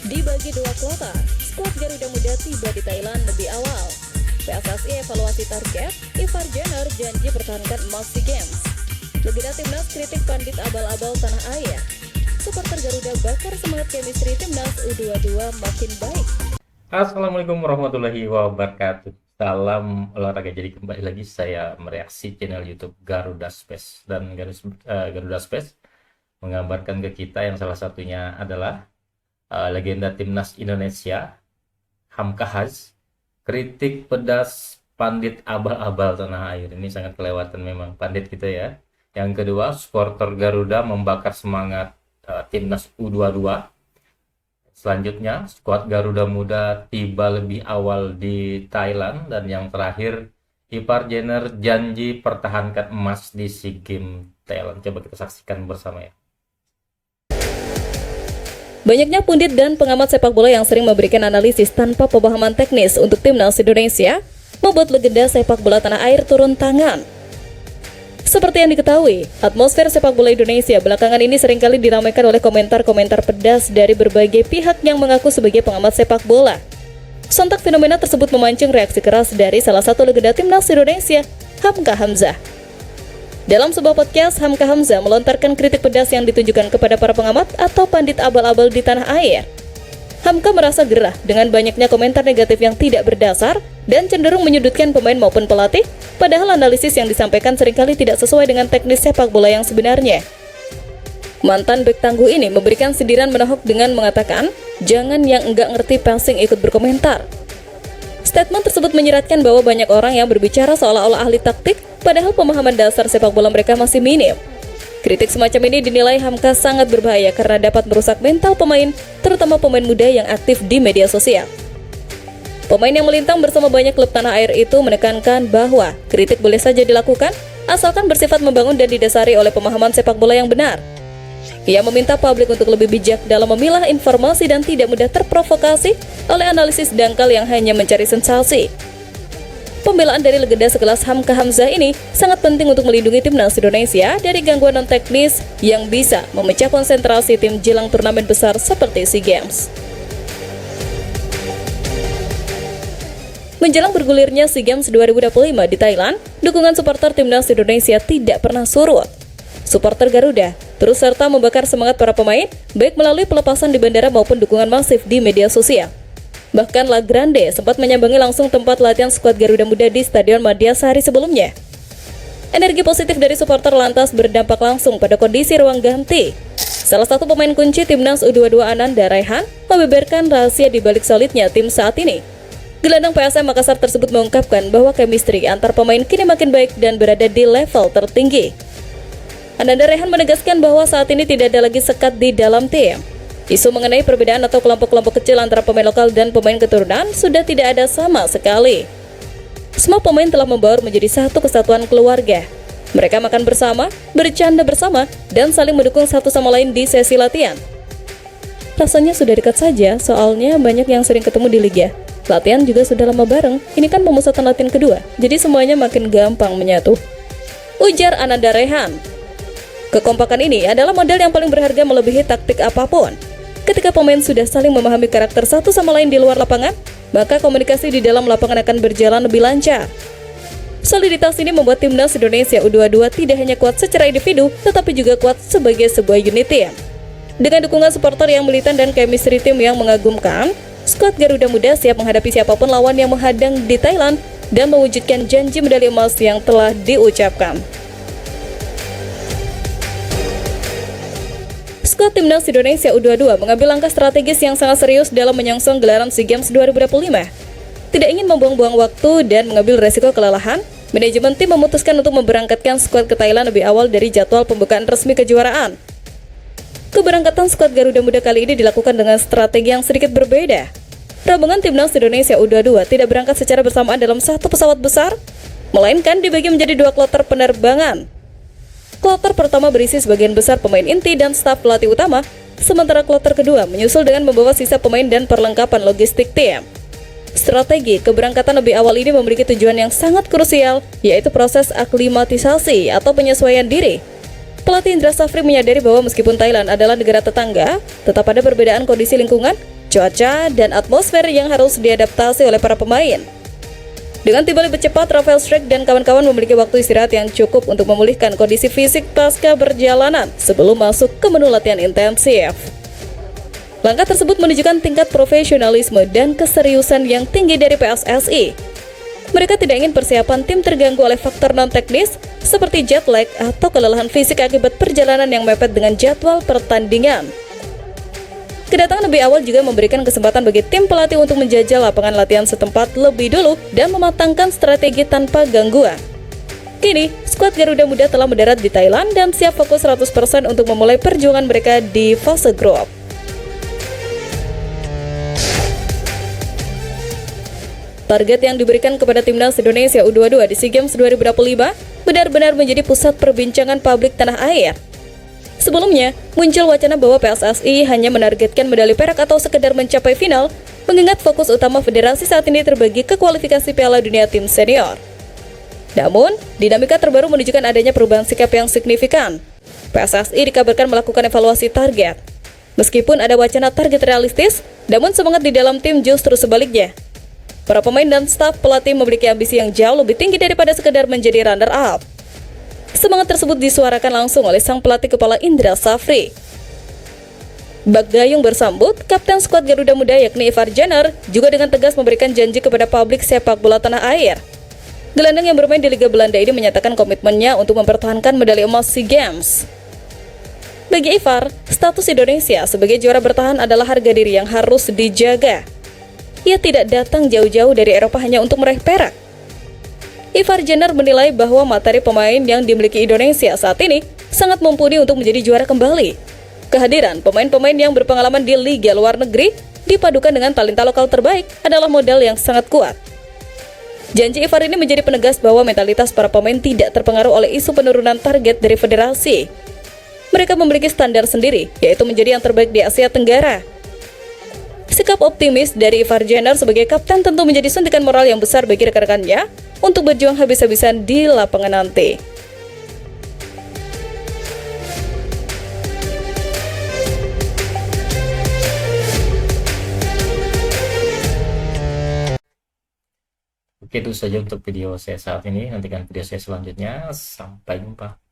Dibagi dua kloter, skuad Garuda Muda tiba di Thailand lebih awal. PSSI evaluasi target, Ivar Jenner janji pertahankan emas SEA Games. Legenda timnas kritik pandit abal-abal tanah air. Supporter Garuda bakar semangat chemistry timnas U22 makin baik. Assalamualaikum warahmatullahi wabarakatuh. Salam olahraga. Jadi kembali lagi saya mereaksi channel YouTube Garuda Space, dan Garuda Space menggambarkan ke kita yang salah satunya adalah legenda timnas Indonesia Hamka Haz kritik pedas pandit abal-abal tanah air. Ini sangat kelewatan memang pandit kita ya. Yang kedua, supporter Garuda membakar semangat timnas U22. Selanjutnya, skuad Garuda Muda tiba lebih awal di Thailand. Dan yang terakhir, Ivar Jenner janji pertahankan emas di SEA Games Thailand. Coba kita saksikan bersama ya. Banyaknya pundit dan pengamat sepak bola yang sering memberikan analisis tanpa pemahaman teknis untuk timnas Indonesia membuat legenda sepak bola tanah air turun tangan. Seperti yang diketahui, atmosfer sepak bola Indonesia belakangan ini seringkali diramaikan oleh komentar-komentar pedas dari berbagai pihak yang mengaku sebagai pengamat sepak bola. Sontak fenomena tersebut memancing reaksi keras dari salah satu legenda timnas Indonesia, Hamka Hamzah. Dalam sebuah podcast, Hamka Hamzah melontarkan kritik pedas yang ditujukan kepada para pengamat atau pandit abal-abal di tanah air. Hamka merasa gerah dengan banyaknya komentar negatif yang tidak berdasar dan cenderung menyudutkan pemain maupun pelatih, padahal analisis yang disampaikan seringkali tidak sesuai dengan teknis sepak bola yang sebenarnya. Mantan bek tangguh ini memberikan sindiran menohok dengan mengatakan, "Jangan yang enggak ngerti passing ikut berkomentar." Statement tersebut menyiratkan bahwa banyak orang yang berbicara seolah-olah ahli taktik, padahal pemahaman dasar sepak bola mereka masih minim. Kritik semacam ini dinilai Hamka sangat berbahaya karena dapat merusak mental pemain, terutama pemain muda yang aktif di media sosial. Pemain yang melintang bersama banyak klub tanah air itu menekankan bahwa kritik boleh saja dilakukan, asalkan bersifat membangun dan didasari oleh pemahaman sepak bola yang benar. Ia meminta publik untuk lebih bijak dalam memilah informasi dan tidak mudah terprovokasi oleh analisis dangkal yang hanya mencari sensasi. Pembelaan dari legenda sekelas Hamka Hamzah ini sangat penting untuk melindungi timnas Indonesia dari gangguan non-teknis yang bisa memecah konsentrasi tim jelang turnamen besar seperti SEA Games. Menjelang bergulirnya SEA Games 2025 di Thailand, dukungan supporter timnas Indonesia tidak pernah surut. Supporter Garuda terus serta membakar semangat para pemain, baik melalui pelepasan di bandara maupun dukungan masif di media sosial. Bahkan La Grande sempat menyambangi langsung tempat latihan skuad Garuda Muda di Stadion Madia sehari sebelumnya. Energi positif dari supporter lantas berdampak langsung pada kondisi ruang ganti. Salah satu pemain kunci timnas U22 Ananda Raihan membeberkan rahasia di balik solidnya tim saat ini. Gelandang PSM Makassar tersebut mengungkapkan bahwa chemistry antar pemain kini makin baik dan berada di level tertinggi. Ananda Raihan menegaskan bahwa saat ini tidak ada lagi sekat di dalam tim. Isu mengenai perbedaan atau kelompok-kelompok kecil antara pemain lokal dan pemain keturunan sudah tidak ada sama sekali. Semua pemain telah membaur menjadi satu kesatuan keluarga. Mereka makan bersama, bercanda bersama, dan saling mendukung satu sama lain di sesi latihan. Rasanya sudah dekat saja, soalnya banyak yang sering ketemu di liga. Latihan juga sudah lama bareng, ini kan pemusatan latihan kedua, jadi semuanya makin gampang menyatu. Ujar Ananda Raihan. Kekompakan ini adalah modal yang paling berharga melebihi taktik apapun. Ketika pemain sudah saling memahami karakter satu sama lain di luar lapangan, maka komunikasi di dalam lapangan akan berjalan lebih lancar. Soliditas ini membuat timnas Indonesia U22 tidak hanya kuat secara individu, tetapi juga kuat sebagai sebuah unit tim. Dengan dukungan supporter yang militan dan chemistry tim yang mengagumkan, skuad Garuda Muda siap menghadapi siapapun lawan yang menghadang di Thailand dan mewujudkan janji medali emas yang telah diucapkan. Skuad timnas Indonesia U22 mengambil langkah strategis yang sangat serius dalam menyongsong gelaran SEA Games 2025. Tidak ingin membuang-buang waktu dan mengambil resiko kelelahan, manajemen tim memutuskan untuk memberangkatkan skuad ke Thailand lebih awal dari jadwal pembukaan resmi kejuaraan. Keberangkatan skuad Garuda Muda kali ini dilakukan dengan strategi yang sedikit berbeda. Rombongan timnas Indonesia U22 tidak berangkat secara bersamaan dalam satu pesawat besar, melainkan dibagi menjadi dua kloter penerbangan. Kloter pertama berisi sebagian besar pemain inti dan staf pelatih utama, sementara kloter kedua menyusul dengan membawa sisa pemain dan perlengkapan logistik tim. Strategi keberangkatan lebih awal ini memiliki tujuan yang sangat krusial, yaitu proses aklimatisasi atau penyesuaian diri. Pelatih Indra Safri menyadari bahwa meskipun Thailand adalah negara tetangga, tetap ada perbedaan kondisi lingkungan, cuaca, dan atmosfer yang harus diadaptasi oleh para pemain. Dengan tiba lebih cepat, Rafael Struijk dan kawan-kawan memiliki waktu istirahat yang cukup untuk memulihkan kondisi fisik pasca perjalanan sebelum masuk ke menu latihan intensif. Langkah tersebut menunjukkan tingkat profesionalisme dan keseriusan yang tinggi dari PSSI. Mereka tidak ingin persiapan tim terganggu oleh faktor non-teknis seperti jet lag atau kelelahan fisik akibat perjalanan yang mepet dengan jadwal pertandingan. Kedatangan lebih awal juga memberikan kesempatan bagi tim pelatih untuk menjajal lapangan latihan setempat lebih dulu dan mematangkan strategi tanpa gangguan. Kini, skuad Garuda Muda telah mendarat di Thailand dan siap fokus 100% untuk memulai perjuangan mereka di fase grup. Target yang diberikan kepada timnas Indonesia U22 di SEA Games 2025 benar-benar menjadi pusat perbincangan publik tanah air. Sebelumnya, muncul wacana bahwa PSSI hanya menargetkan medali perak atau sekedar mencapai final, mengingat fokus utama federasi saat ini terbagi ke kualifikasi Piala Dunia tim senior. Namun, dinamika terbaru menunjukkan adanya perubahan sikap yang signifikan. PSSI dikabarkan melakukan evaluasi target. Meskipun ada wacana target realistis, namun semangat di dalam tim justru sebaliknya. Para pemain dan staf pelatih memiliki ambisi yang jauh lebih tinggi daripada sekedar menjadi runner-up. Semangat tersebut disuarakan langsung oleh sang pelatih kepala Indra Safri. Bak Gayung bersambut, kapten skuad Garuda Muda yakni Ivar Jenner juga dengan tegas memberikan janji kepada publik sepak bola tanah air. Gelandang yang bermain di Liga Belanda ini menyatakan komitmennya untuk mempertahankan medali emas SEA Games. Bagi Ivar, status Indonesia sebagai juara bertahan adalah harga diri yang harus dijaga. Ia tidak datang jauh-jauh dari Eropa hanya untuk meraih perak. Ivar Jenner menilai bahwa materi pemain yang dimiliki Indonesia saat ini sangat mumpuni untuk menjadi juara kembali. Kehadiran pemain-pemain yang berpengalaman di liga luar negeri dipadukan dengan talenta lokal terbaik adalah modal yang sangat kuat. Janji Ivar ini menjadi penegas bahwa mentalitas para pemain tidak terpengaruh oleh isu penurunan target dari federasi. Mereka memiliki standar sendiri, yaitu menjadi yang terbaik di Asia Tenggara. Sikap optimis dari Ivar Jenner sebagai kapten tentu menjadi suntikan moral yang besar bagi rekan-rekannya untuk berjuang habis-habisan di lapangan nanti. Oke, itu saja untuk video saya saat ini. Nantikan video saya selanjutnya. Sampai jumpa.